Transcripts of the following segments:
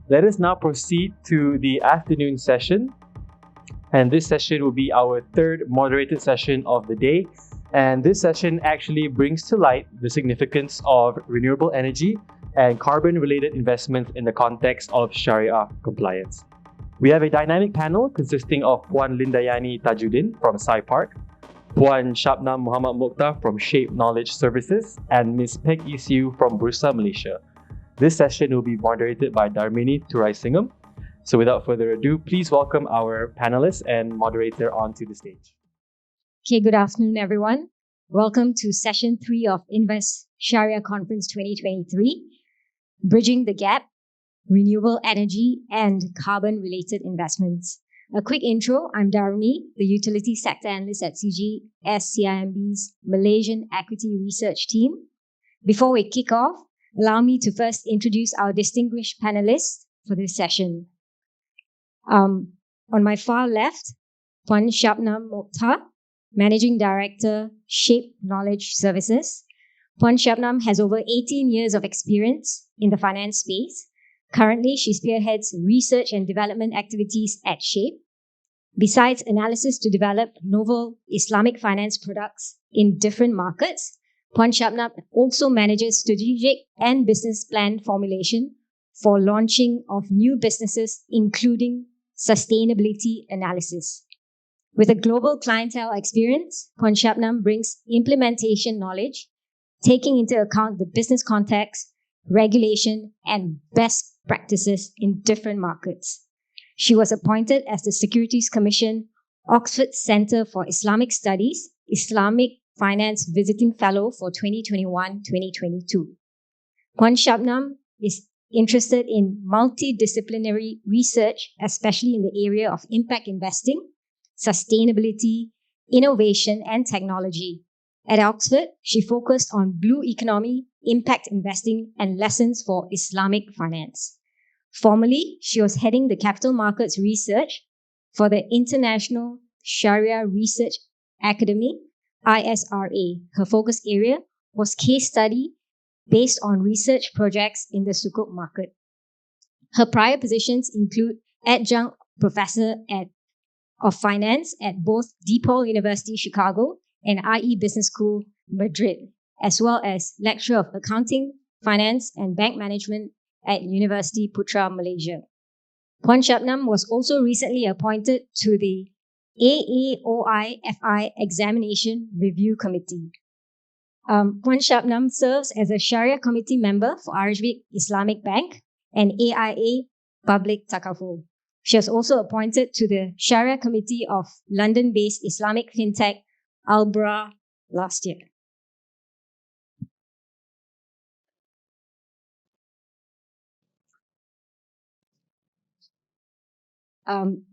Let us now proceed to the afternoon session. And this session will be our third moderated session of the day. And this session actually brings to light the significance of renewable energy and carbon-related investments in the context of Sharia compliance. We have a dynamic panel consisting of Puan Lindayani Tajuddin from SciPark, Puan Shabnam Muhammad Mokhtar from Shape Knowledge Services, and Ms. Peg Isiu from Bursa Malaysia. This session will be moderated by Dharmini Turaisingam. So without further ado, please welcome our panelists and moderator onto the stage. Okay, good afternoon, everyone. Welcome to Session 3 of Invest Sharia Conference 2023, Bridging the Gap, Renewable Energy and Carbon-Related Investments. A quick intro, I'm Dharmini, the Utility Sector Analyst at CGS-CIMB's Malaysian Equity Research Team. Before we kick off, allow me to first introduce our distinguished panelists for this session. On my far left, Puan Shabnam Mokhtar, Managing Director, Shape Knowledge Services. Puan Shabnam has over 18 years of experience in the finance space. Currently, she spearheads research and development activities at Shape. Besides analysis to develop novel Islamic finance products in different markets, Puan Shabnam also manages strategic and business plan formulation for launching of new businesses, including sustainability analysis. With a global clientele experience, Puan Shabnam brings implementation knowledge, taking into account the business context, regulation, and best practices in different markets. She was appointed as the Securities Commission Oxford Centre for Islamic Studies Islamic Finance Visiting Fellow for 2021-2022. Puan Shabnam is interested in multidisciplinary research, especially in the area of impact investing, sustainability, innovation, and technology. At Oxford, she focused on blue economy, impact investing, and lessons for Islamic finance. Formerly, she was heading the capital markets research for the International Sharia Research Academy, ISRA. Her focus area was case study based on research projects in the Sukuk market. Her prior positions include adjunct professor of finance at both DePaul University, Chicago, and IE Business School, Madrid, as well as lecturer of accounting, finance, and bank management at University Putra, Malaysia. Puan Shabnam was also recently appointed to the AAOI-FI Examination Review Committee. Puan Shabnam serves as a Sharia Committee member for Arabic Islamic Bank and AIA Public Takaful. She was also appointed to the Sharia Committee of London-based Islamic fintech Albra last year.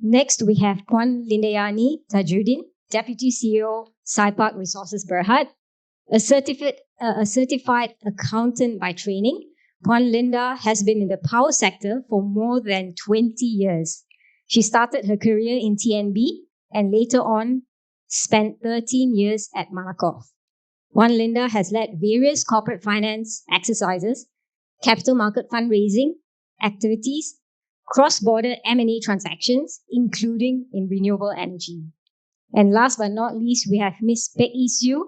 Next, we have Puan Lindayani Tajuddin, Deputy CEO, SciPark Resources Berhad, a certified accountant by training. Puan Linda has been in the power sector for more than 20 years. She started her career in TNB and later on spent 13 years at Malakoff. Puan Linda has led various corporate finance exercises, capital market fundraising activities, cross-border M&A transactions, including in renewable energy. And last but not least, we have Ms. Peg Isiu,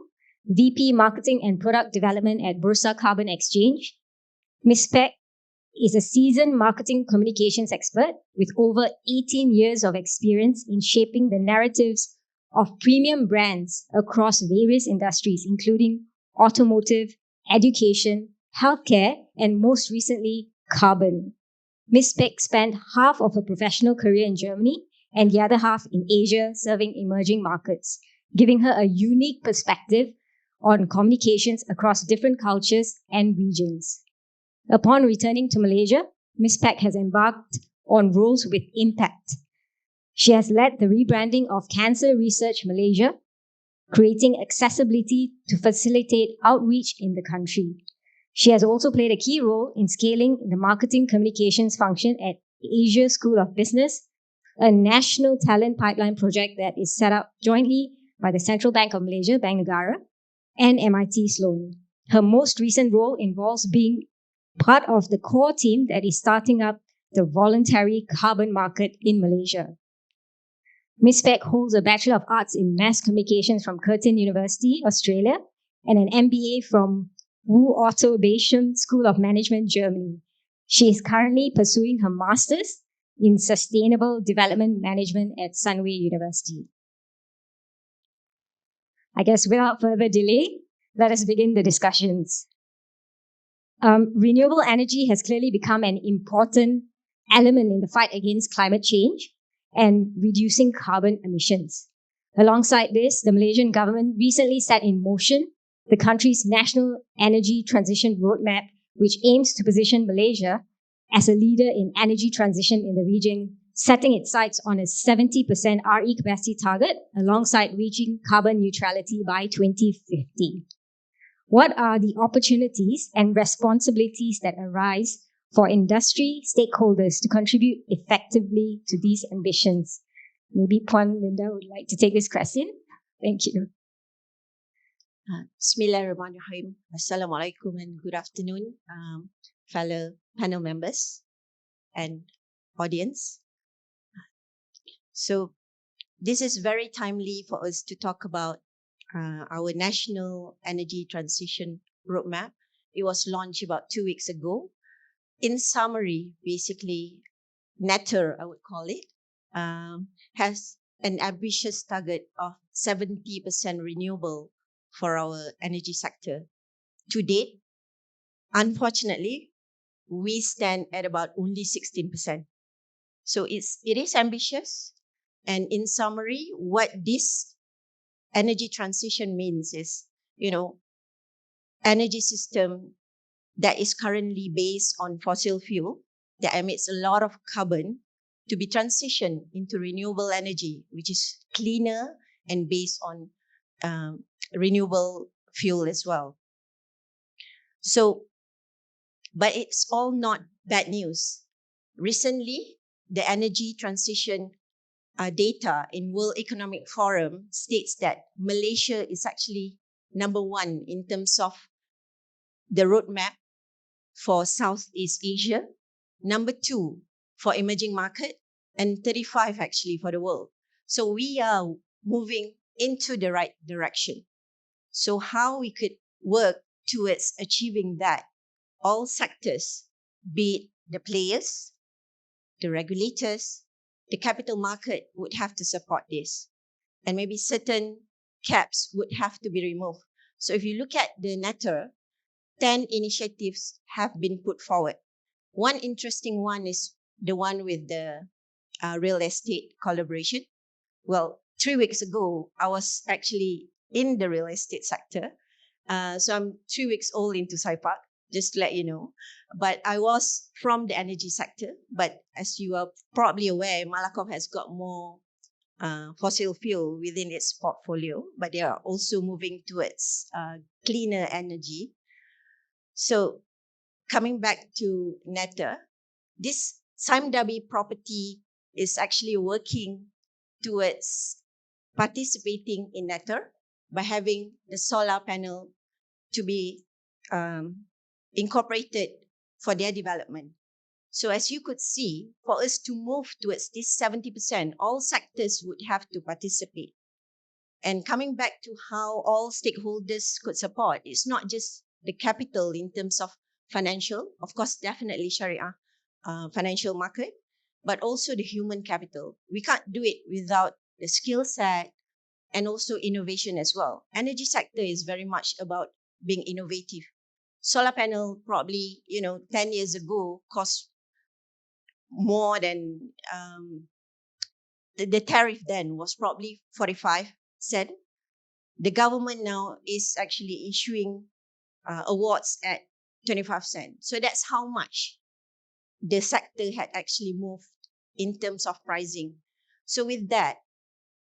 VP Marketing and Product Development at Bursa Carbon Exchange. Ms. Peg is a seasoned marketing communications expert with over 18 years of experience in shaping the narratives of premium brands across various industries, including automotive, education, healthcare, and most recently, carbon. Ms. Peg spent half of her professional career in Germany and the other half in Asia, serving emerging markets, giving her a unique perspective on communications across different cultures and regions. Upon returning to Malaysia, Ms. Peg has embarked on roles with impact. She has led the rebranding of Cancer Research Malaysia, creating accessibility to facilitate outreach in the country. She has also played a key role in scaling the marketing communications function at Asia School of Business, a national talent pipeline project that is set up jointly by the Central Bank of Malaysia, Bank Negara, and MIT Sloan. Her most recent role involves being part of the core team that is starting up the voluntary carbon market in Malaysia. Ms. Peck holds a Bachelor of Arts in Mass Communications from Curtin University, Australia, and an MBA from Wu Otto Basham School of Management, Germany. She is currently pursuing her master's in Sustainable Development Management at Sunway University. I guess without further delay, let us begin the discussions. Renewable energy has clearly become an important element in the fight against climate change and reducing carbon emissions. Alongside this, the Malaysian government recently set in motion the country's National Energy Transition Roadmap, which aims to position Malaysia as a leader in energy transition in the region, setting its sights on a 70% RE capacity target alongside reaching carbon neutrality by 2050. What are the opportunities and responsibilities that arise for industry stakeholders to contribute effectively to these ambitions? Maybe Puan Linda would like to take this question. Thank you. Bismillahirrahmanirrahim. Assalamualaikum and good afternoon, fellow panel members and audience. So this is very timely for us to talk about our National Energy Transition Roadmap. It was launched about 2 weeks ago. In summary, basically, NETR, I would call it, has an ambitious target of 70% renewable for our energy sector. To date, unfortunately, we stand at about only 16%. So it is ambitious. And in summary, what this energy transition means is, energy system that is currently based on fossil fuel that emits a lot of carbon to be transitioned into renewable energy, which is cleaner and based on renewable fuel as well. So, but it's all not bad news. Recently, the energy transition data in World Economic Forum states that Malaysia is actually number 1 in terms of the roadmap for Southeast Asia, number 2 for emerging market, and 35 actually for the world. So we are moving into the right direction. So how we could work towards achieving that, all sectors, be it the players, the regulators, the capital market would have to support this. And maybe certain caps would have to be removed. So if you look at the NETR, 10 initiatives have been put forward. One interesting one is the one with the real estate collaboration. Well, 3 weeks ago, I was actually in the real estate sector. So I'm 3 weeks old into SaiPark, just to let you know. But I was from the energy sector. But as you are probably aware, Malakoff has got more fossil fuel within its portfolio, but they are also moving towards cleaner energy. So coming back to NETR, this Saimdabi property is actually working towards participating in NETR by having the solar panel to be incorporated for their development. So as you could see, for us to move towards this 70%, all sectors would have to participate. And coming back to how all stakeholders could support, it's not just the capital in terms of financial, of course, definitely Sharia financial market, but also the human capital. We can't do it without the skill set and also innovation as well. Energy sector is very much about being innovative. Solar panel probably, 10 years ago cost more than the tariff then was probably 45 cents. The government now is actually issuing awards at 25 cents. So that's how much the sector had actually moved in terms of pricing. So with that,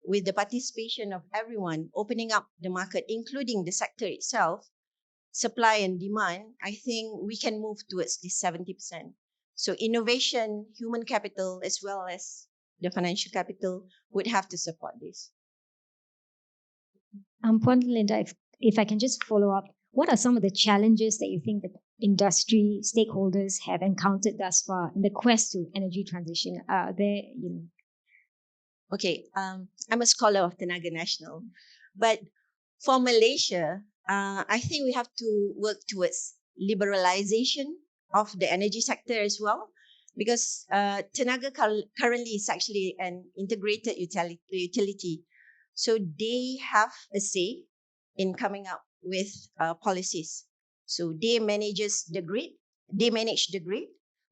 with the participation of everyone, opening up the market, including the sector itself, supply and demand, I think we can move towards this 70%. So innovation, human capital, as well as the financial capital would have to support this. Puan Linda, if I can just follow up, what are some of the challenges that you think that industry stakeholders have encountered thus far in the quest to energy transition? Okay, I'm a scholar of Tenaga National, but for Malaysia, I think we have to work towards liberalization of the energy sector as well, because Tenaga currently is actually an integrated utility, so they have a say in coming up with policies. So they manage the grid,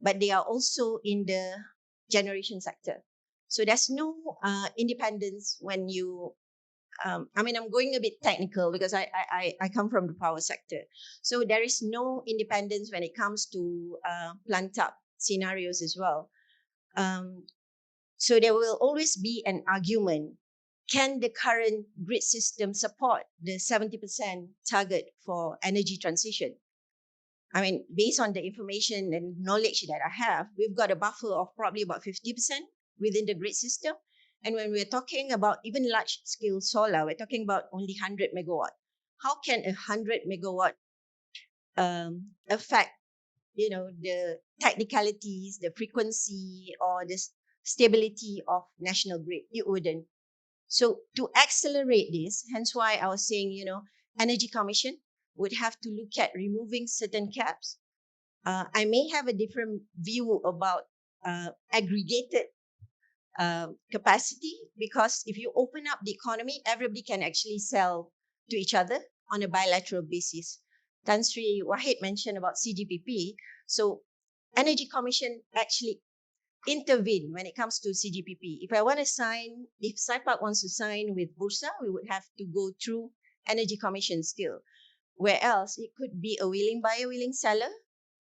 but they are also in the generation sector. So there's no independence when you. I'm going a bit technical because I come from the power sector. So there is no independence when it comes to plant up scenarios as well. So there will always be an argument. Can the current grid system support the 70% target for energy transition? I mean, based on the information and knowledge that I have, we've got a buffer of probably about 50% within the grid system. And when we're talking about even large scale solar, we're talking about only 100 megawatt. How can 100 megawatt affect, the technicalities, the frequency, or the stability of national grid? It wouldn't. So to accelerate this, hence why I was saying, Energy Commission would have to look at removing certain caps. I may have a different view about aggregated capacity, because if you open up the economy, everybody can actually sell to each other on a bilateral basis. Tan Sri Wahid mentioned about CGPP. So Energy Commission actually intervene when it comes to CGPP. If SIPAC wants to sign with Bursa, we would have to go through Energy Commission still. Where else it could be a willing buyer, willing seller,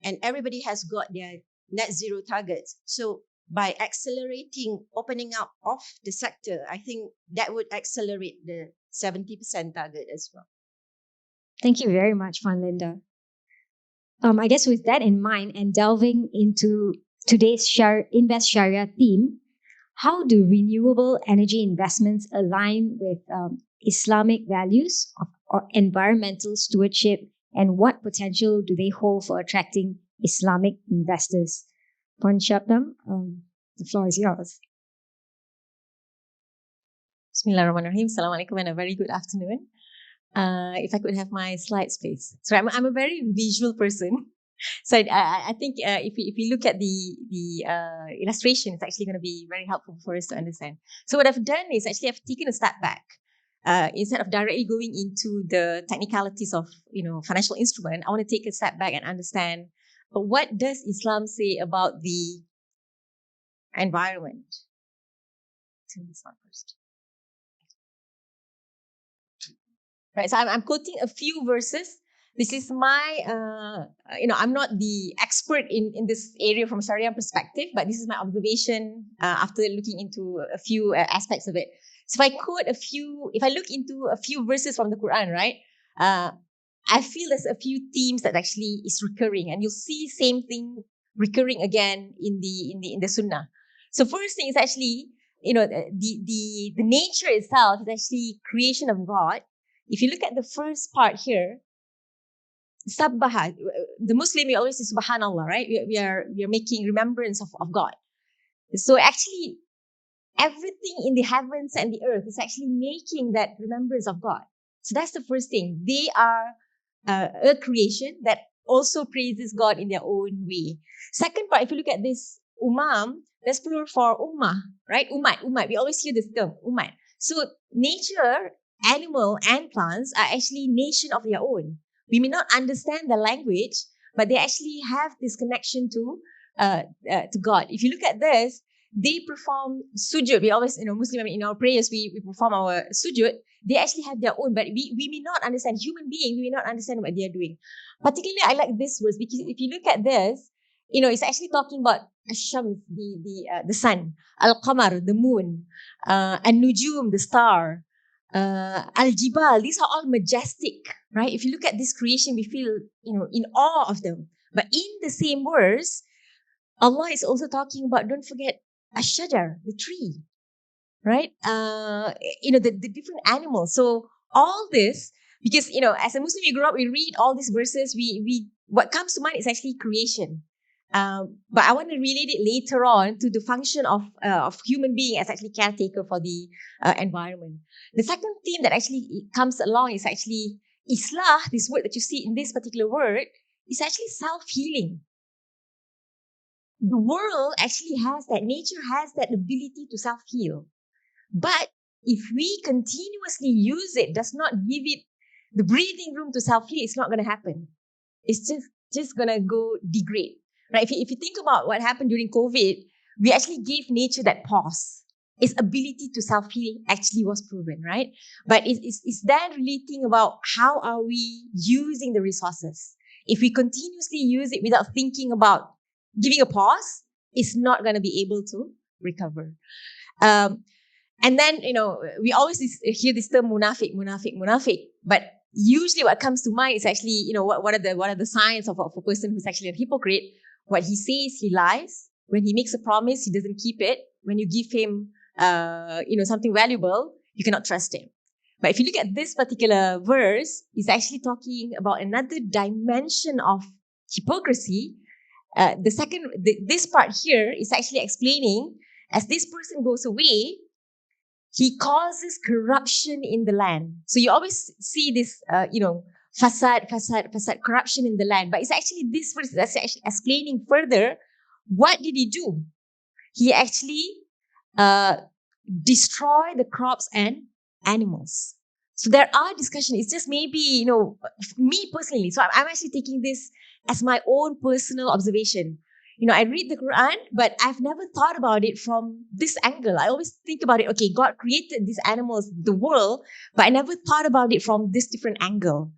and everybody has got their net zero targets. So by accelerating opening up of the sector, I think that would accelerate the 70% target as well. Thank you very much, Linda. I guess with that in mind and delving into today's Invest Sharia theme, how do renewable energy investments align with Islamic values of environmental stewardship, and what potential do they hold for attracting Islamic investors? Puan Shabnam, the floor is yours. Bismillahirrahmanirrahim. Assalamualaikum and a very good afternoon. If I could have my slides, please. So I'm a very visual person. So I think if you look at the illustration, it's actually going to be very helpful for us to understand. So what I've done is actually I've taken a step back. Instead of directly going into the technicalities of financial instrument, I want to take a step back and understand what does Islam say about the environment. Turn this on first. Right, so I'm quoting a few verses. This is my, I'm not the expert in this area from Sharia perspective, but this is my observation after looking into a few aspects of it. So if I look into a few verses from the Quran, right, I feel there's a few themes that actually is recurring, and you'll see same thing recurring again in the Sunnah. So first thing is actually, the nature itself is actually creation of God. If you look at the first part here, Sabbaha, the Muslim, we always say Subhanallah, right? We are making remembrance of God. So actually, everything in the heavens and the earth is actually making that remembrance of God. So that's the first thing. They are a creation that also praises God in their own way. Second part, if you look at this that's plural for ummah, right? Ummat. We always hear this term, ummat. So nature, animal and plants are actually nation of their own. We may not understand the language, but they actually have this connection to God. If you look at this, they perform sujud. We always, Muslim, in our prayers, we perform our sujud. They actually have their own, but we may not understand. Human beings, we may not understand what they are doing. Particularly, I like this verse because if you look at this, it's actually talking about Ash-Shams, the sun, Al-Qamar, the moon, An-Nujum, the star, Al-Jibal. These are all majestic, right? If you look at this creation, we feel, in awe of them. But in the same verse, Allah is also talking about, don't forget, Ash-Shajar, the tree, right? The different animals. So all this, because, as a Muslim, we grow up, we read all these verses, we what comes to mind is actually creation. But I want to relate it later on to the function of human being as actually caretaker for the environment. The second theme that actually comes along is actually islah. This word that you see in this particular word is actually self-healing. The world actually has that, nature has that ability to self-heal. But if we continuously use it, does not give it the breathing room to self-heal, it's not going to happen. It's just going to go degrade. Right? If you think about what happened during COVID, we actually gave nature that pause. Its ability to self-heal actually was proven, right? But it's then relating about how are we using the resources. If we continuously use it without thinking about giving a pause, it's not going to be able to recover. And then, we always hear this term munafik. But usually what comes to mind is actually, what are the signs of a person who's actually a hypocrite? What he says, he lies. When he makes a promise, he doesn't keep it. When you give him, something valuable, you cannot trust him. But if you look at this particular verse, it's actually talking about another dimension of hypocrisy. This part here is actually explaining, as this person goes away, he causes corruption in the land. So you always see this, facade, corruption in the land. But it's actually this verse that's actually explaining further, what did he do? He actually destroyed the crops and animals. So there are discussions. It's just maybe, me personally. So I'm actually taking this as my own personal observation. I read the Quran, but I've never thought about it from this angle. I always think about it, okay, God created these animals, the world, but I never thought about it from this different angle.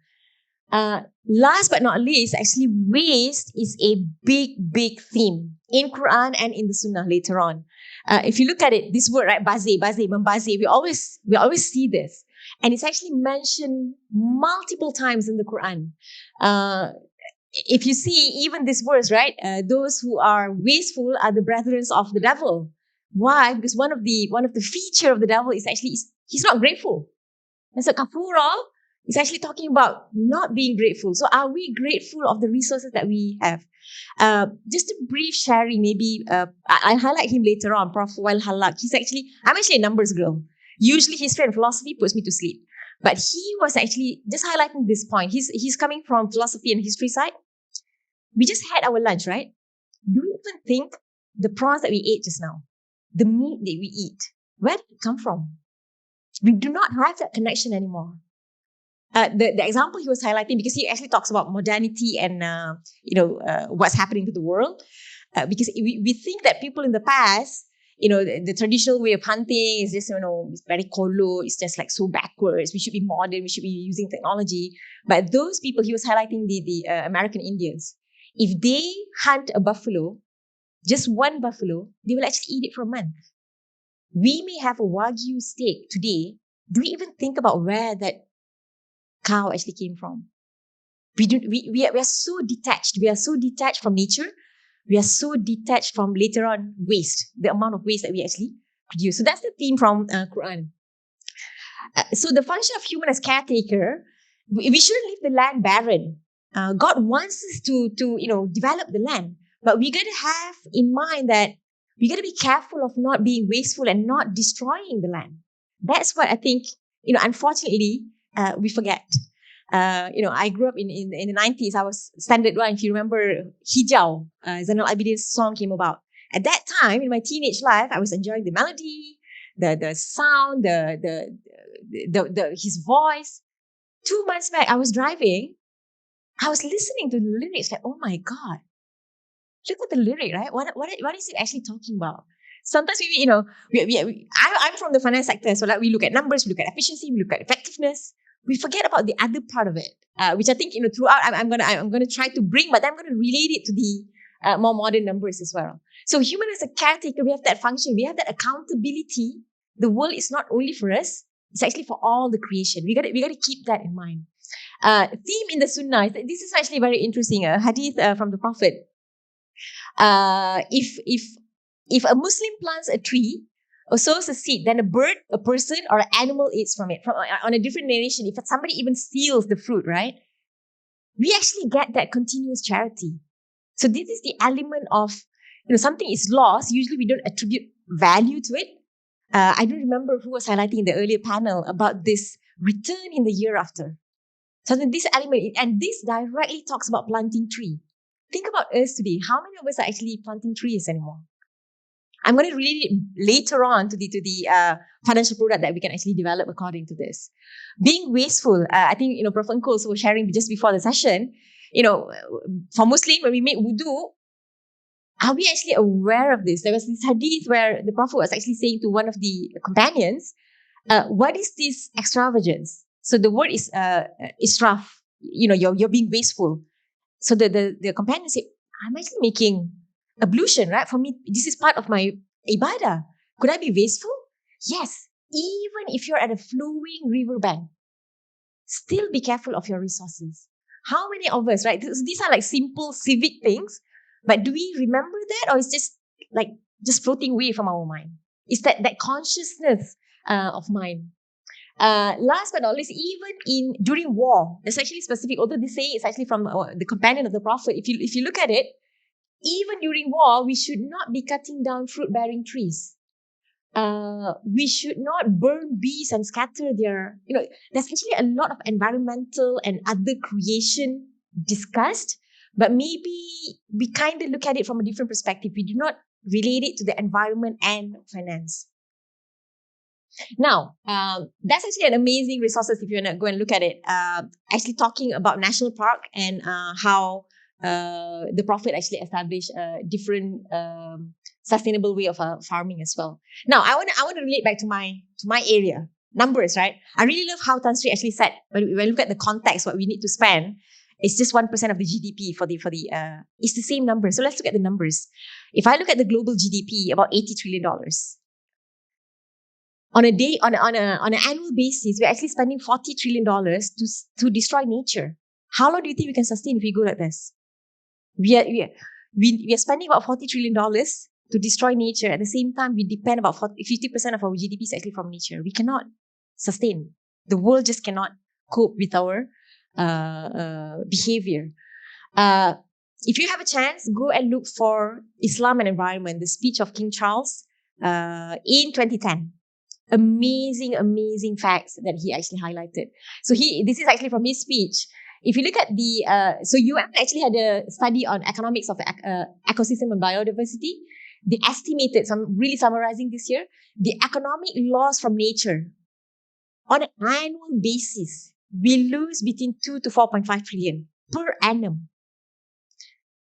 Last but not least, actually, waste is a big theme in Quran and in the Sunnah later on. If you look at it, this word, right, membazir, we always see this. And it's actually mentioned multiple times in the Quran. If you see even this verse, right, those who are wasteful are the brethren of the devil. Why? Because one of the feature of the devil is actually he's not grateful. And so kafura is actually talking about not being grateful. So are we grateful of the resources that we have? Just a brief sharing, maybe I'll highlight him later on, Prof. Wael Halak. I'm actually a numbers girl. Usually history and philosophy puts me to sleep. But he was actually just highlighting this point. He's coming from philosophy and history side. We just had our lunch, right? Do you even think the prawns that we ate just now, the meat that we eat, where did it come from? We do not have that connection anymore. The example he was highlighting, because he actually talks about modernity and what's happening to the world, because we think that people in the past, the traditional way of hunting is just, it's very colo, it's just like so backwards. We should be modern, we should be using technology. But those people, he was highlighting the American Indians. If they hunt a buffalo, just one buffalo, they will actually eat it for a month. We may have a Wagyu steak today. Do we even think about where that cow actually came from? We are so detached. We are so detached from nature. We are so detached from later on waste, the amount of waste that we actually produce. So that's the theme from Quran. So the function of human as caretaker, we shouldn't leave the land barren. God wants us to develop the land, but we got to have in mind that we got to be careful of not being wasteful and not destroying the land. That's what I think. Unfortunately, we forget. I grew up in the 90s. I was standard one. If you remember, Hijau, Zainal Abidin's song came about. At that time, in my teenage life, I was enjoying the melody, the sound, his voice. 2 months back, I was driving. I was listening to the lyrics like, oh my God. Look at the lyric, right? What is it actually talking about? Sometimes I'm from the finance sector, so like we look at numbers, we look at efficiency, we look at effectiveness. We forget about the other part of it, which I think throughout I'm gonna try to bring, but I'm gonna relate it to the more modern numbers as well. So human as a caretaker, we have that function, we have that accountability. The world is not only for us; it's actually for all the creation. We got to keep that in mind. Theme in the Sunnah. This is actually very interesting. A hadith from the Prophet. If a Muslim plants a tree or sows a seed, then a bird, a person, or an animal eats from it. On a different narration, if somebody even steals the fruit, right? we actually get that continuous charity. So this is the element of, something is lost. Usually we don't attribute value to it. I don't remember who was highlighting in the earlier panel about this return in the year after. So then this element, and this directly talks about planting tree. Think about us today. How many of us are actually planting trees anymore? I'm going to relate it later on to the financial product that we can actually develop according to this. Being wasteful, I think, Prof. Engko also was sharing just before the session, for Muslim, when we make wudu, are we actually aware of this? There was this hadith where the Prophet was actually saying to one of the companions, what is this extravagance? So the word is israf. You're being wasteful. So the companion said, I'm actually making ablution, right? For me, this is part of my ibadah. Could I be wasteful? Yes. Even if you're at a flowing riverbank, still be careful of your resources. How many of us, right? These are like simple civic things, but do we remember that, or is just floating away from our mind? It's that consciousness of mind. Last but not least, even during war, there's actually specific, although this saying is actually from the companion of the Prophet. If you look at it, even during war, we should not be cutting down fruit-bearing trees. We should not burn bees and scatter their, there's actually a lot of environmental and other creation discussed, but maybe we kind of look at it from a different perspective. We do not relate it to the environment and finance. Now, that's actually an amazing resources if you want to go and look at it. Actually talking about national park and how the Prophet actually established a different sustainable way of farming as well. Now, I want to relate back to my area. Numbers, right? I really love how Tan Sri actually said, when we look at the context, what we need to spend, it's just 1% of the GDP for the it's the same number. So let's look at the numbers. If I look at the global GDP, about $80 trillion. On an annual basis, we're actually spending $40 trillion to destroy nature. How long do you think we can sustain if we go like this? We are spending about $40 trillion to destroy nature. At the same time, we depend about 50% of our GDP is actually from nature. We cannot sustain. The world just cannot cope with our behavior. If you have a chance, go and look for Islam and Environment, the speech of King Charles in 2010. Amazing facts that he actually highlighted. So this is actually from his speech. If you look at so UN actually had a study on economics of ecosystem and biodiversity. They estimated, so I'm really summarizing this here, the economic loss from nature on an annual basis, we lose between 2 to 4.5 trillion per annum.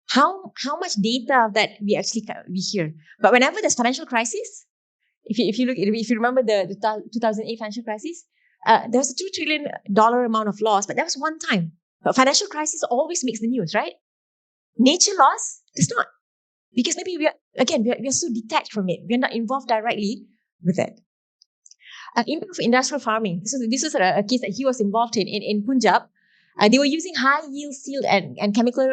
How much data of that we hear? But whenever there's financial crisis, if you remember the 2008 financial crisis, there was a $2 trillion amount of loss, but that was one time. But financial crisis always makes the news, right? Nature loss does not, because maybe we are so detached from it. We are not involved directly with it. Impact of industrial farming. This was a case that he was involved in Punjab. They were using high yield seed and chemical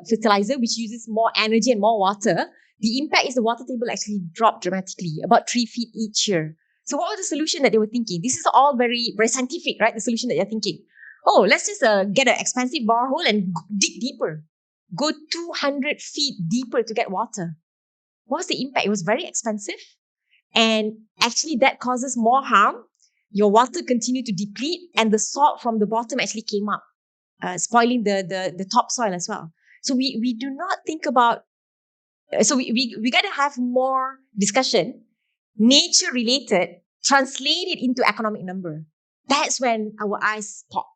fertilizer, which uses more energy and more water. The impact is the water table actually dropped dramatically, about 3 feet each year. So what was the solution that they were thinking? This is all very, very scientific, right? The solution that you're thinking. Oh, let's just get an expensive borehole and dig deeper. Go 200 feet deeper to get water. What was the impact? It was very expensive. And actually that causes more harm. Your water continued to deplete and the salt from the bottom actually came up, spoiling the topsoil as well. So we do not think about, so we got to have more discussion, nature related, translated into economic number. That's when our eyes pop.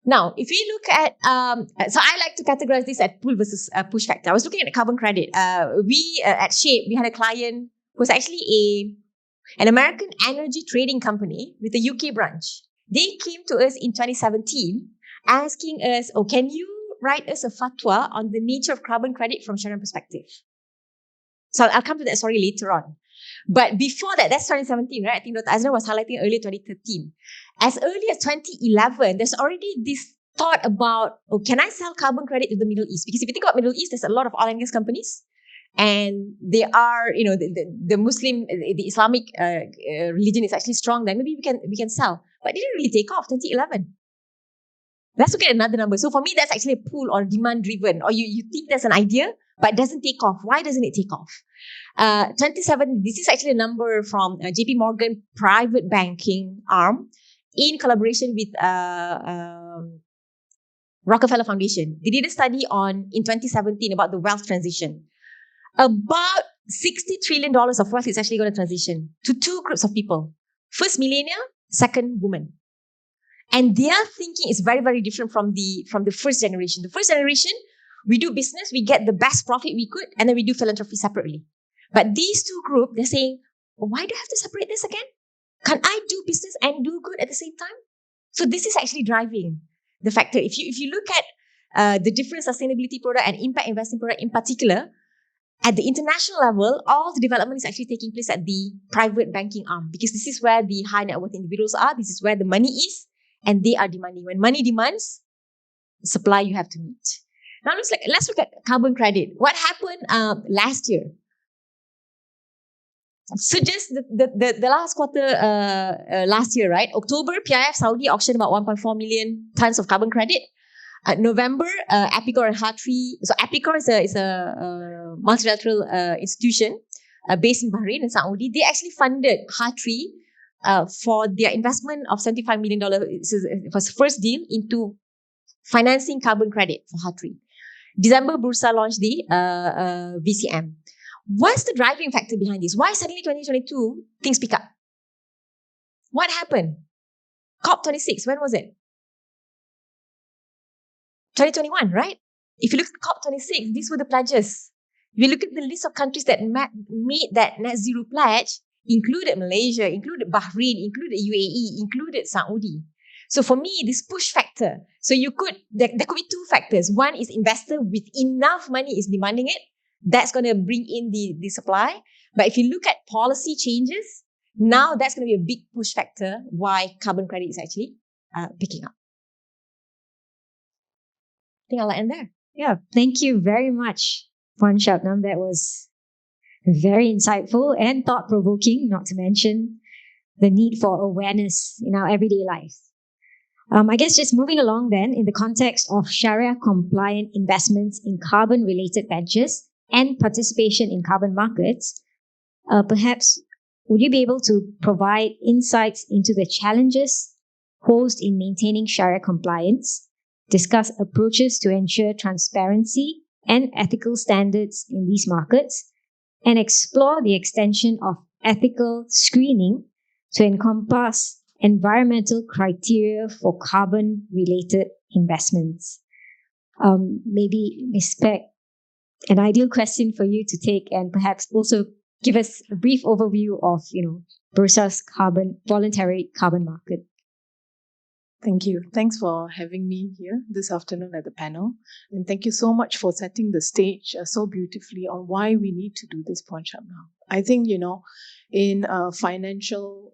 Now, if we look at, so I like to categorize this at pull versus push factor. I was looking at the carbon credit. We at Shape, we had a client who was actually an American energy trading company with a UK branch. They came to us in 2017 asking us, can you write us a fatwa on the nature of carbon credit from Sharia perspective? So I'll come to that story later on. But before that, that's 2017, right? I think Dr. Azra was highlighting earlier 2013. As early as 2011, there's already this thought about, can I sell carbon credit to the Middle East? Because if you think about Middle East, there's a lot of oil and gas companies. And they are, the Muslim, the Islamic religion is actually strong. Then maybe we can sell. But it didn't really take off, 2011. Let's look at another number. So for me, that's actually a pull or demand driven, or you think there's an idea, but it doesn't take off. Why doesn't it take off? 27, this is actually a number from JP Morgan private banking arm in collaboration with Rockefeller Foundation. They did a study in 2017 about the wealth transition. About $60 trillion of wealth is actually going to transition to two groups of people. First, millennial, second, woman. And their thinking is very, very different from the first generation. The first generation, we do business, we get the best profit we could, and then we do philanthropy separately. But these two groups, they're saying, why do I have to separate this again? Can I do business and do good at the same time? So this is actually driving the factor. If you look at the different sustainability product and impact investing product in particular, at the international level, all the development is actually taking place at the private banking arm, because this is where the high net worth individuals are. This is where the money is, and they are demanding. When money demands, supply you have to meet. Now let's look at carbon credit. What happened last year? So just the last quarter last year, right? October, PIF Saudi auctioned about 1.4 million tons of carbon credit. November, Epicor and H3. So Epicor is a multilateral institution based in Bahrain and Saudi. They actually funded H3 for their investment of $75 million. It was the first deal into financing carbon credit for H3. December, Bursa launched the VCM. What's the driving factor behind this? Why suddenly 2022 things pick up? What happened? COP26, when was it? 2021, right? If you look at COP26, these were the pledges. If you look at the list of countries that made that net zero pledge, included Malaysia, included Bahrain, included UAE, included Saudi. So for me, this push factor. So there could be two factors. One is investor with enough money is demanding it. That's going to bring in the supply. But if you look at policy changes, now that's going to be a big push factor why carbon credit is actually picking up. I think I'll end there. Yeah, thank you very much, Puan Shabnam. That was very insightful and thought-provoking, not to mention the need for awareness in our everyday life. I guess just moving along then, in the context of Sharia-compliant investments in carbon-related ventures and participation in carbon markets, perhaps would you be able to provide insights into the challenges posed in maintaining Sharia compliance, discuss approaches to ensure transparency and ethical standards in these markets, and explore the extension of ethical screening to encompass environmental criteria for carbon-related investments? Maybe, Ms. Peck, an ideal question for you to take and perhaps also give us a brief overview of, Bursa's voluntary carbon market. Thank you. Thanks for having me here this afternoon at the panel. And thank you so much for setting the stage so beautifully on why we need to do this point now. I think, in a financial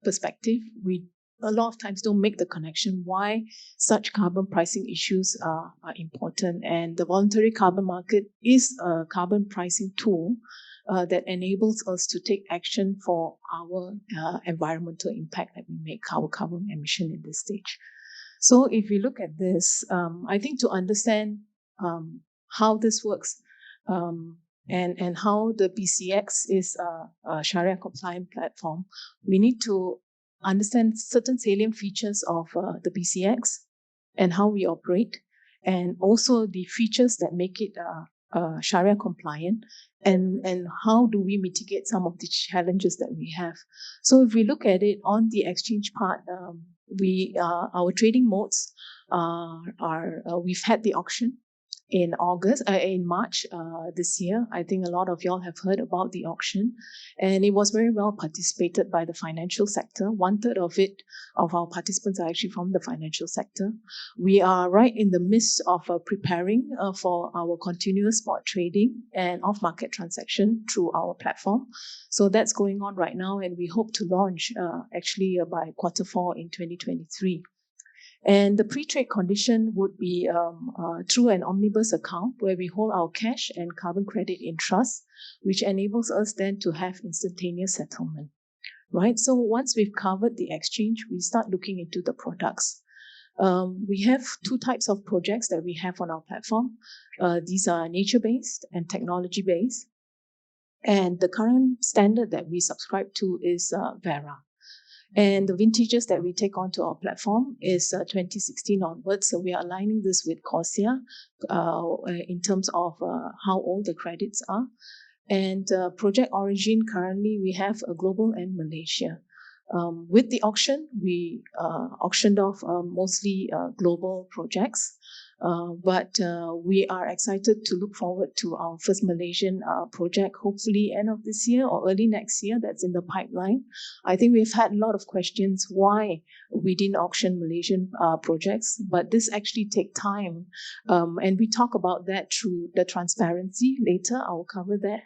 perspective, we a lot of times don't make the connection why such carbon pricing issues are important. And the voluntary carbon market is a carbon pricing tool that enables us to take action for our environmental impact that we make, our carbon emission in this stage. So if we look at this, I think to understand how this works and how the BCX is a Sharia compliant platform, we need to understand certain salient features of the BCX and how we operate, and also the features that make it Sharia compliant, and how do we mitigate some of the challenges that we have. So if we look at it on the exchange part, our trading modes we've had the auction in March this year. I think a lot of y'all have heard about the auction, and it was very well participated by the financial sector. 1/3 of our participants are actually from the financial sector. We are right in the midst of preparing for our continuous spot trading and off-market transaction through our platform. So that's going on right now, and we hope to launch actually by Q4 in 2023. And the pre-trade condition would be through an omnibus account where we hold our cash and carbon credit in trust, which enables us then to have instantaneous settlement, right? So once we've covered the exchange, we start looking into the products. We have two types of projects that we have on our platform. These are nature-based and technology-based. And the current standard that we subscribe to is Vera. And the vintages that we take onto our platform is 2016 onwards. So we are aligning this with CORSIA in terms of how old the credits are. And project origin, currently we have a global and Malaysia. With the auction, we auctioned off mostly global projects. But we are excited to look forward to our first Malaysian project, hopefully end of this year or early next year. That's in the pipeline. I think we've had a lot of questions why we didn't auction Malaysian projects, but this actually takes time. And we talk about that through the transparency. Later, I will cover that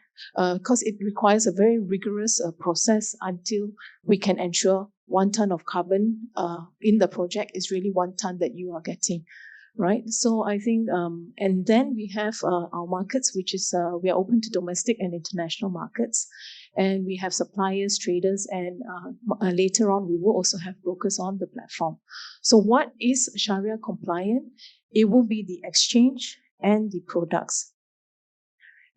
because it requires a very rigorous process until we can ensure 1 ton of carbon in the project is really 1 ton that you are getting. Right. So I think, and then we have our markets, which is we are open to domestic and international markets. And we have suppliers, traders, and later on, we will also have brokers on the platform. So what is Sharia compliant? It will be the exchange and the products.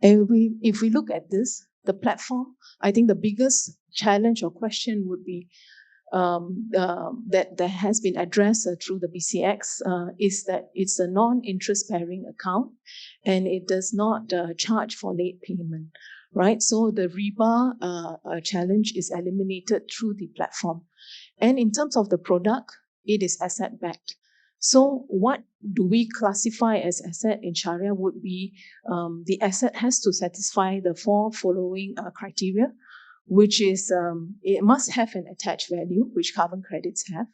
And if we look at this, the platform, I think the biggest challenge or question would be that has been addressed through the BCX is that it's a non-interest bearing account and it does not charge for late payment, right? So the riba challenge is eliminated through the platform. And in terms of the product, it is asset backed. So what do we classify as asset in Sharia would be the asset has to satisfy the 4 following criteria, which is it must have an attached value, which carbon credits have,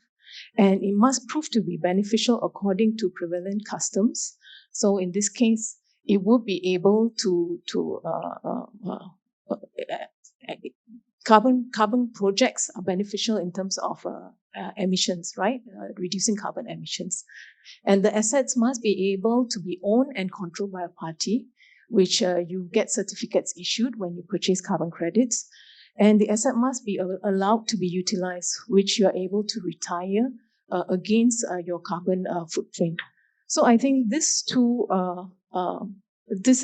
and it must prove to be beneficial according to prevalent customs. So in this case, it would be able to carbon projects are beneficial in terms of emissions, right? Reducing carbon emissions. And the assets must be able to be owned and controlled by a party, which you get certificates issued when you purchase carbon credits. And the asset must be allowed to be utilized, which you are able to retire against your carbon footprint. So I think this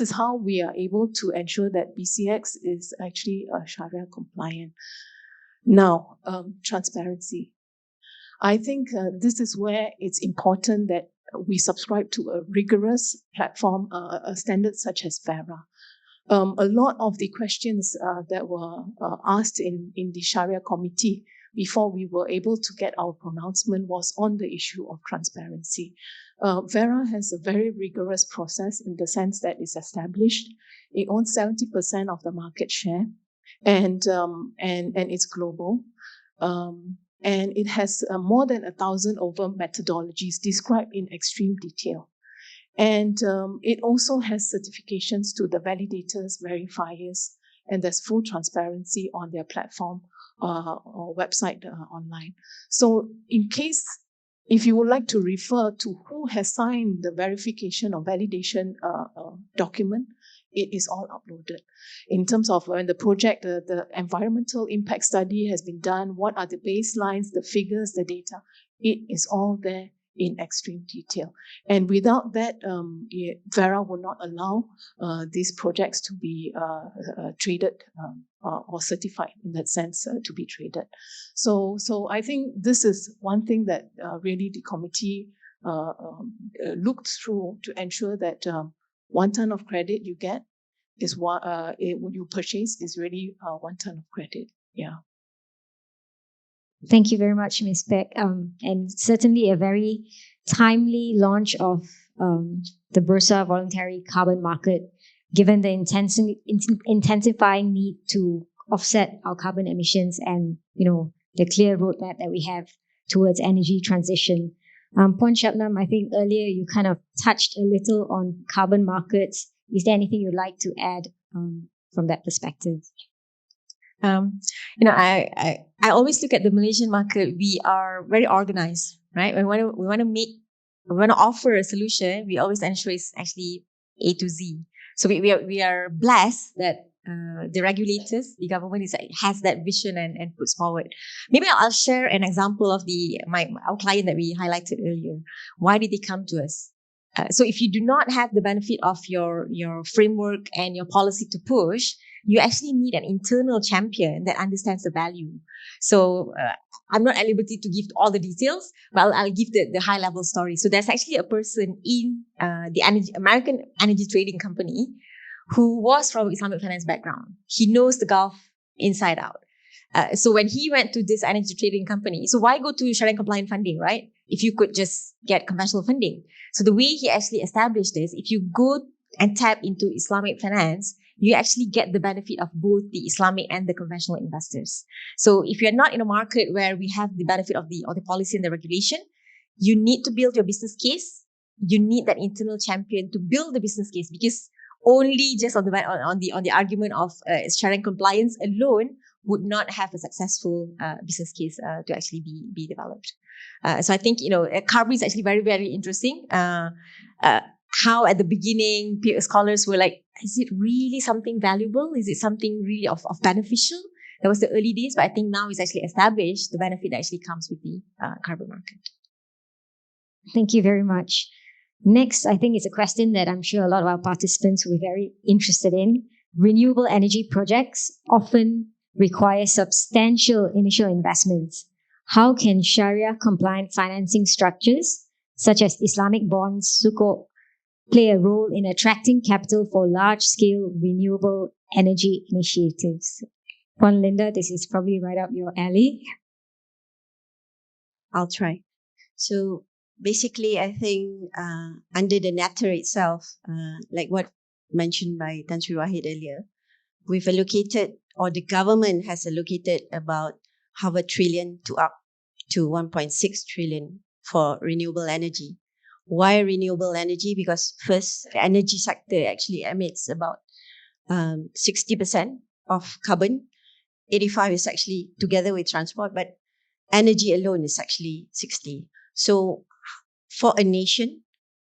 is how we are able to ensure that BCX is actually Sharia compliant. Now, transparency. I think this is where it's important that we subscribe to a rigorous platform, a standard such as Vera. A lot of the questions that were asked in the Sharia committee before we were able to get our pronouncement was on the issue of transparency. Vera has a very rigorous process in the sense that it's established. It owns 70% of the market share, and it's global. And it has more than 1,000 over methodologies described in extreme detail. And it also has certifications to the validators, verifiers, and there's full transparency on their platform or website online. So in case, if you would like to refer to who has signed the verification or validation document, it is all uploaded. In terms of when the project, the environmental impact study has been done, what are the baselines, the figures, the data, it is all there in extreme detail. And without that, Vera will not allow these projects to be traded or certified in that sense to be traded. So I think this is one thing that really the committee looked through to ensure that 1 ton of credit you get is what you purchase is really 1 ton of credit. Yeah. Thank you very much, Ms. Peck. And certainly a very timely launch of the Bursa voluntary carbon market, given the intensifying need to offset our carbon emissions and, the clear roadmap that we have towards energy transition. Puan Shabnam, I think earlier you kind of touched a little on carbon markets. Is there anything you'd like to add from that perspective? I always look at the Malaysian market. We are very organized, right? We want to offer a solution. We always ensure it's actually A to Z. So we are blessed that the regulators, the government has that vision and puts forward. Maybe I'll share an example of our client that we highlighted earlier. Why did they come to us? So if you do not have the benefit of your framework and your policy to push, you actually need an internal champion that understands the value. So I'm not at liberty to give all the details, but I'll give the high level story. So there's actually a person in the American energy trading company who was from Islamic finance background. He knows the Gulf inside out. So when he went to this energy trading company, so why go to Sharia Compliant funding, right? If you could just get conventional funding. So the way he actually established this, if you go and tap into Islamic finance, you actually get the benefit of both the Islamic and the conventional investors. So if you're not in a market where we have the benefit of the policy and the regulation, you need to build your business case. You need that internal champion to build the business case, because only just on the argument of Sharia compliance alone would not have a successful business case to actually be developed. So I think, carbon is actually very, very interesting. How at the beginning, scholars were like, is it really something valuable? Is it something really of beneficial? That was the early days, but I think now it's actually established the benefit that actually comes with the carbon market. Thank you very much. Next, I think it's a question that I'm sure a lot of our participants will be very interested in. Renewable energy projects often require substantial initial investments. How can Sharia compliant financing structures, such as Islamic bonds, sukuk, play a role in attracting capital for large-scale renewable energy initiatives? Puan Linda, this is probably right up your alley. I'll try. So basically, I think under the NATR itself, like what mentioned by Tan Sri Wahid earlier, we've allocated, or the government has allocated about 500 billion to up to 1.6 trillion for renewable energy. Why renewable energy? Because first, the energy sector actually emits about 60% of carbon. 85 is actually together with transport, but energy alone is actually 60. So for a nation,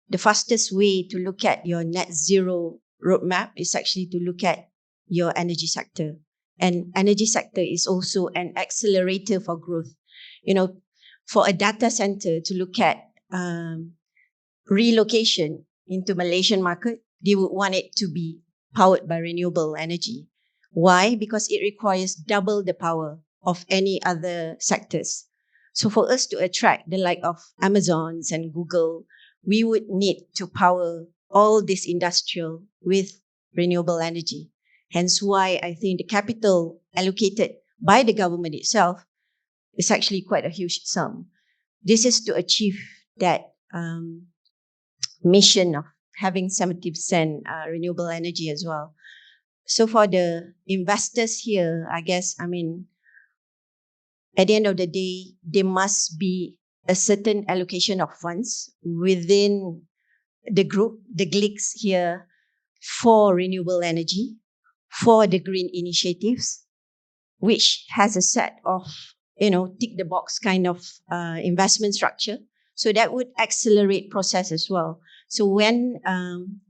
the fastest way to look at your net zero roadmap is actually to look at your energy sector. And energy sector is also an accelerator for growth. For a data center to look at relocation into Malaysian market, they would want it to be powered by renewable energy. Why? Because it requires double the power of any other sectors. So for us to attract the like of Amazons and Google, we would need to power all this industrial with renewable energy. Hence why I think the capital allocated by the government itself is actually quite a huge sum. This is to achieve that mission of having 70% renewable energy as well. So for the investors here, I guess, at the end of the day, there must be a certain allocation of funds within the group, the GLICs here, for renewable energy, for the green initiatives, which has a set of, tick the box kind of investment structure. So that would accelerate process as well. So when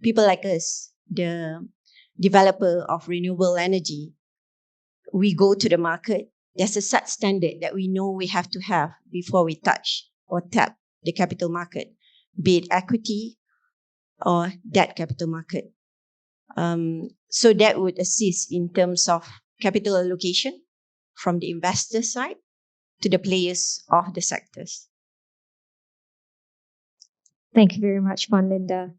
people like us, the developer of renewable energy, we go to the market, there's a set standard that we know we have to have before we touch or tap the capital market, be it equity or debt capital market. So that would assist in terms of capital allocation from the investor side to the players of the sectors. Thank you very much, Puan Linda.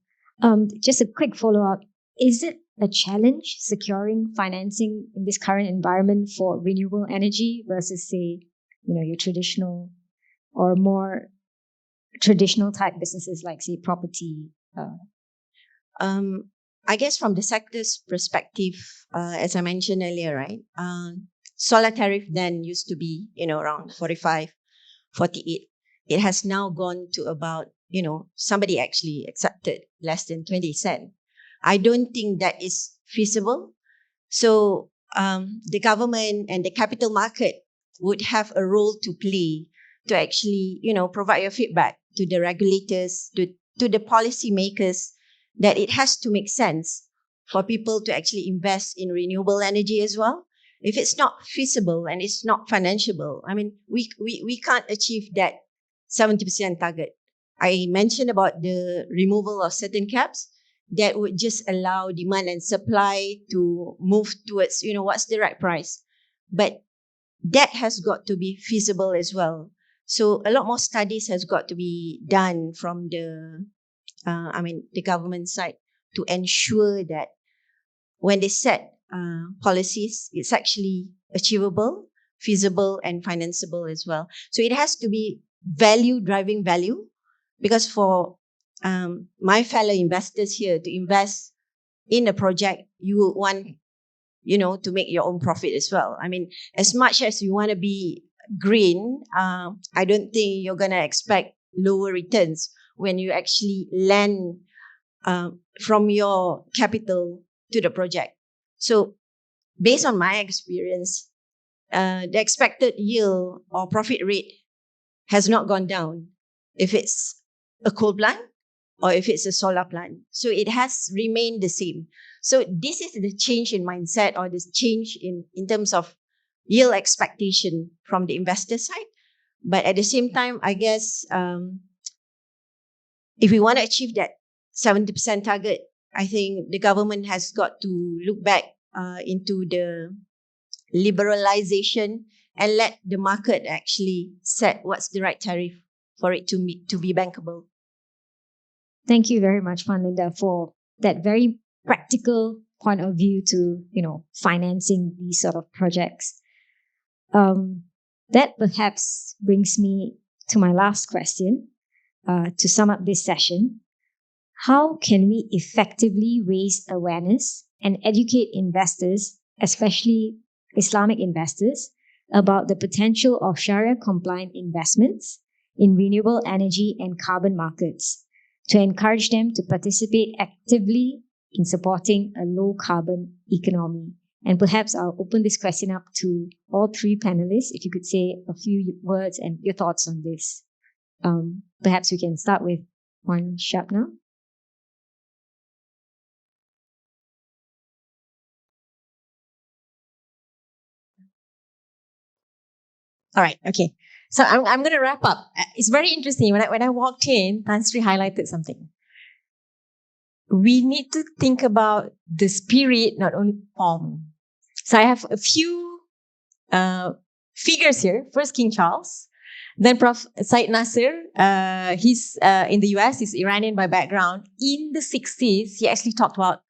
Just a quick follow-up. Is it a challenge securing financing in this current environment for renewable energy versus, say, your traditional or more traditional type businesses like, say, property? I guess from the sector's perspective, as I mentioned earlier, right? Solar tariff then used to be, around 45, 48. It has now gone to about, somebody actually accepted less than 20 cents. I don't think that is feasible. So the government and the capital market would have a role to play to actually, provide your feedback to the regulators, to the policy makers, that it has to make sense for people to actually invest in renewable energy as well. If it's not feasible and it's not financiable, I mean, we can't achieve that 70% target. I mentioned about the removal of certain caps that would just allow demand and supply to move towards, what's the right price. But that has got to be feasible as well. So a lot more studies has got to be done from the government side to ensure that when they set policies, it's actually achievable, feasible, and financeable as well. So it has to be driving value, because for my fellow investors here to invest in a project, you would want, to make your own profit as well. I mean, as much as you want to be green, I don't think you're going to expect lower returns when you actually lend from your capital to the project. So based on my experience, the expected yield or profit rate has not gone down if it's a coal plant or if it's a solar plant. So it has remained the same. So this is the change in mindset, or this change in terms of yield expectation from the investor side. But at the same time, I guess if we want to achieve that 70% target, I think the government has got to look back into the liberalization and let the market actually set what's the right tariff for it to be bankable. Thank you very much, Panlinda, for that very practical point of view to, financing these sort of projects. That perhaps brings me to my last question. To sum up this session, how can we effectively raise awareness and educate investors, especially Islamic investors, about the potential of Sharia compliant investments in renewable energy and carbon markets, to encourage them to participate actively in supporting a low carbon economy? And perhaps I'll open this question up to all three panelists. If you could say a few words and your thoughts on this. Perhaps we can start with Wan Shabna. All right. Okay. So I'm going to wrap up. It's very interesting. When I walked in, Tan Sri highlighted something. We need to think about the spirit, not only form. So I have a few figures here. First, King Charles. Then Prof. Said Nasser. He's in the US. He's Iranian by background. In the 60s, he actually talked about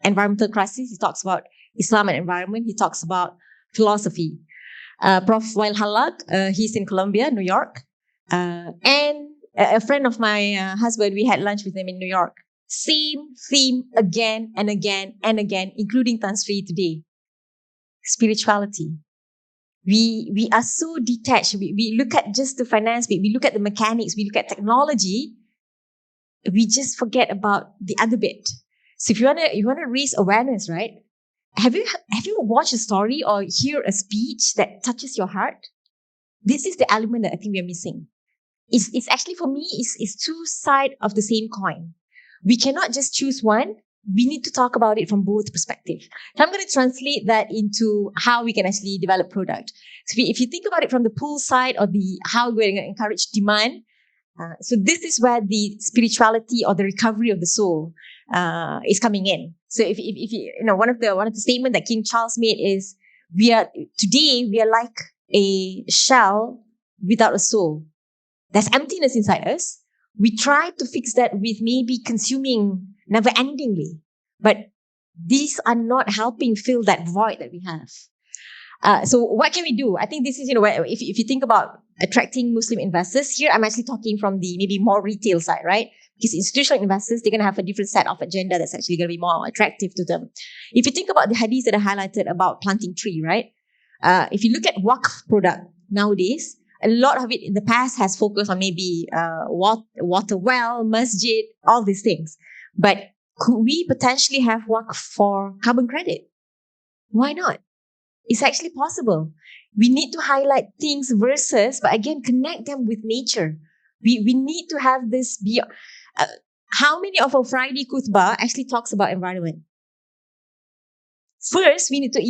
environmental crisis. He talks about Islam and environment. He talks about philosophy. Prof. Wael Halak, he's in Columbia, New York. And a friend of my husband, we had lunch with him in New York. Same theme again and again and again, including Tan Sri today. Spirituality. We are so detached. We look at just the finance, we look at the mechanics, we look at technology. We just forget about the other bit. So if you wanna raise awareness, right? Have you watched a story or hear a speech that touches your heart? This is the element that I think we are missing. It's actually, for me, it's two sides of the same coin. We cannot just choose one. We need to talk about it from both perspectives. So I'm going to translate that into how we can actually develop product. So if you think about it from the pull side, or how we're going to encourage demand, so this is where the spirituality or the recovery of the soul is coming in. So if you one of the statement that King Charles made is, we are like a shell without a soul. There's emptiness inside us. We try to fix that with maybe consuming never-endingly, but these are not helping fill that void that we have. So what can we do? I think this is, if you think about attracting Muslim investors, here I'm actually talking from the maybe more retail side, right? Because institutional investors, they're going to have a different set of agenda that's actually going to be more attractive to them. If you think about the hadith that I highlighted about planting tree, right? If you look at waqf product nowadays, a lot of it in the past has focused on maybe water well, masjid, all these things. But could we potentially have waqf for carbon credit? Why not? It's actually possible. We need to highlight things but again, connect them with nature. We need to have this how many of our Friday khutbah actually talks about environment? First, we need to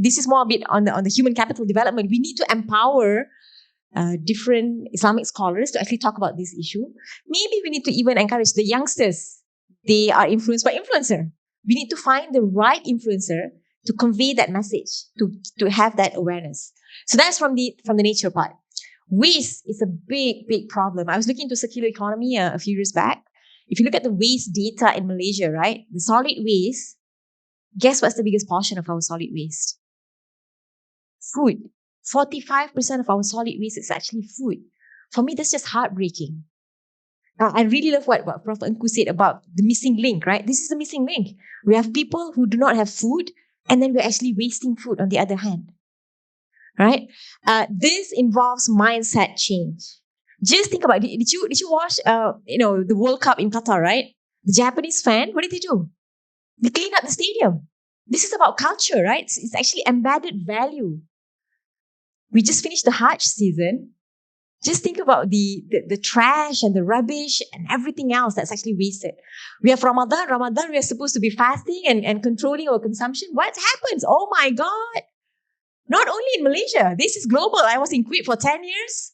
this is more a bit on the human capital development. We need to empower different Islamic scholars to actually talk about this issue. Maybe we need to even encourage the youngsters. They are influenced by influencer. We need to find the right influencer to convey that message, to have that awareness. So that's from the nature part. Waste is a big problem. I was looking into circular economy a few years back. If you look at the waste data in Malaysia, right, the solid waste, guess what's the biggest portion of our solid waste? Food. 45% of our solid waste is actually food. For me, that's just heartbreaking. I really love what Prof. Engku said about the missing link, right? This is the missing link. We have people who do not have food, and then we're actually wasting food on the other hand, right? This involves mindset change. Just think about it. Did you watch the World Cup in Qatar, right? The Japanese fan, what did they do? They clean up the stadium. This is about culture, right? It's actually embedded value. We just finished the Hajj season. Just think about the trash and the rubbish and everything else that's actually wasted. We have Ramadan. Ramadan, we are supposed to be fasting and controlling our consumption. What happens? Oh my God. Not only in Malaysia, this is global. I was in Kuwait for 10 years.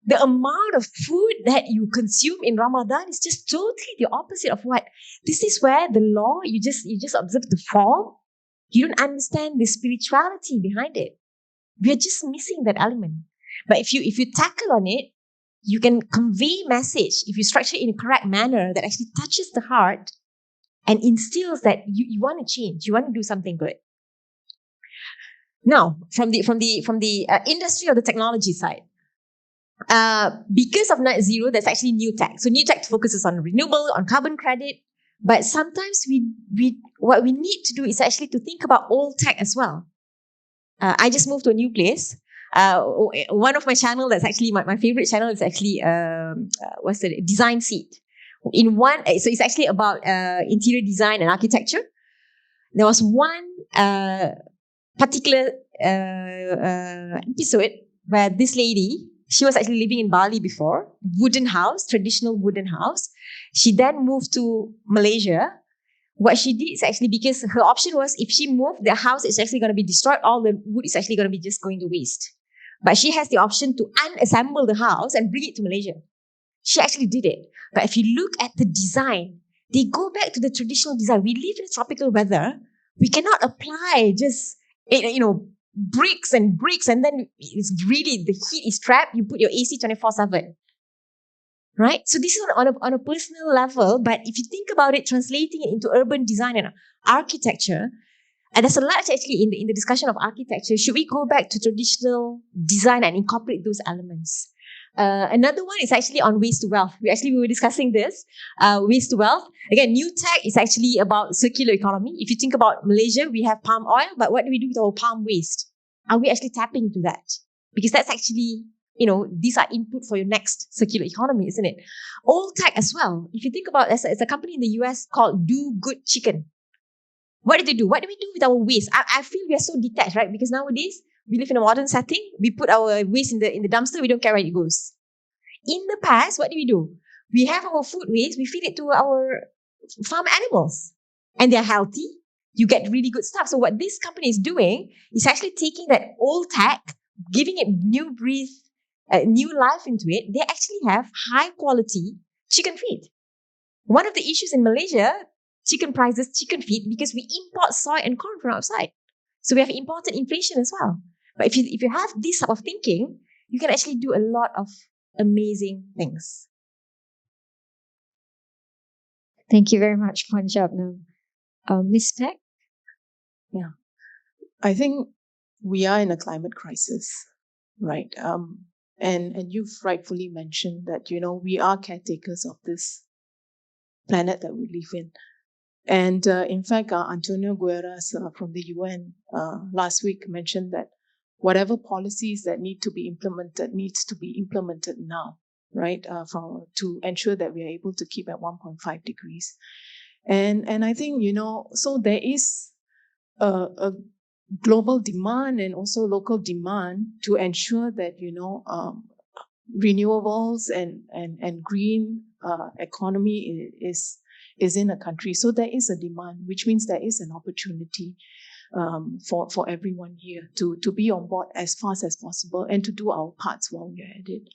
The amount of food that you consume in Ramadan is just totally the opposite of what. This is where the law, you just observe the form. You don't understand the spirituality behind it. We are just missing that element. But if you tackle on it, you can convey message, if you structure it in a correct manner that actually touches the heart and instills that you want to change, you want to do something good. Now, from the industry or the technology side, because of net zero, there's actually new tech. So new tech focuses on renewable, on carbon credit. But sometimes what we need to do is actually to think about old tech as well. I just moved to a new place. One of my channel that's actually my favorite channel is actually what's the design seat. So it's actually about interior design and architecture. There was one particular episode where this lady, she was actually living in Bali before, traditional wooden house. She then moved to Malaysia. What she did is actually, because her option was, if she moved, the house is actually going to be destroyed. All the wood is actually going to be just going to waste. But she has the option to unassemble the house and bring it to Malaysia. She actually did it. But if you look at the design, they go back to the traditional design. We live in tropical weather. We cannot apply just, bricks and bricks, and then it's really, the heat is trapped. You put your AC 24/7. Right? So this is on a personal level, but if you think about it, translating it into urban design and architecture, and there's a lot actually in the discussion of architecture. Should we go back to traditional design and incorporate those elements? Another one is actually on waste to wealth. We were discussing this, waste to wealth. Again, new tech is actually about circular economy. If you think about Malaysia, we have palm oil, but what do we do with our palm waste? Are we actually tapping into that? Because that's actually, these are input for your next circular economy, isn't it? Old tech as well. If you think about, it's a company in the US called Do Good Chicken. What did they do? What do we do with our waste? I feel we are so detached, right? Because nowadays, we live in a modern setting. We put our waste in the dumpster. We don't care where it goes. In the past, what do? We have our food waste. We feed it to our farm animals. And they're healthy. You get really good stuff. So what this company is doing is actually taking that old tech, giving it new life into it. They actually have high quality chicken feed. One of the issues in Malaysia, chicken prices, chicken feed, because we import soy and corn from outside. So we have imported inflation as well. But if you have this type of thinking, you can actually do a lot of amazing things. Thank you very much, Puan Shabnam. Ms. Peck? Yeah. I think we are in a climate crisis, right? And you've rightfully mentioned that, we are caretakers of this planet that we live in. And in fact, Antonio Guterres from the UN last week mentioned that whatever policies that need to be implemented needs to be implemented now, right? To ensure that we are able to keep at 1.5 degrees. And I think, so there is a global demand and also local demand to ensure that, renewables and green economy is in a country. So there is a demand, which means there is an opportunity for everyone here to be on board as fast as possible and to do our parts while we're at it.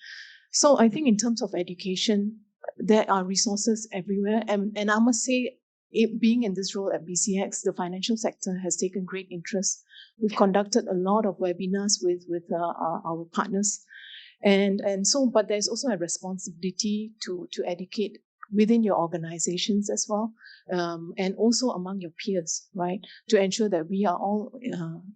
So I think in terms of education, there are resources everywhere. And I must say, being in this role at BCX, the financial sector has taken great interest. We've conducted a lot of webinars with our partners. And so, but there's also a responsibility to educate within your organizations as well, and also among your peers, right? To ensure that we are all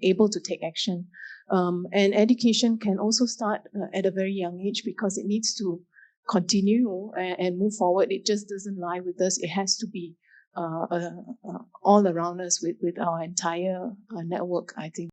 able to take action. And education can also start at a very young age because it needs to continue and move forward. It just doesn't lie with us. It has to be all around us with our entire network, I think.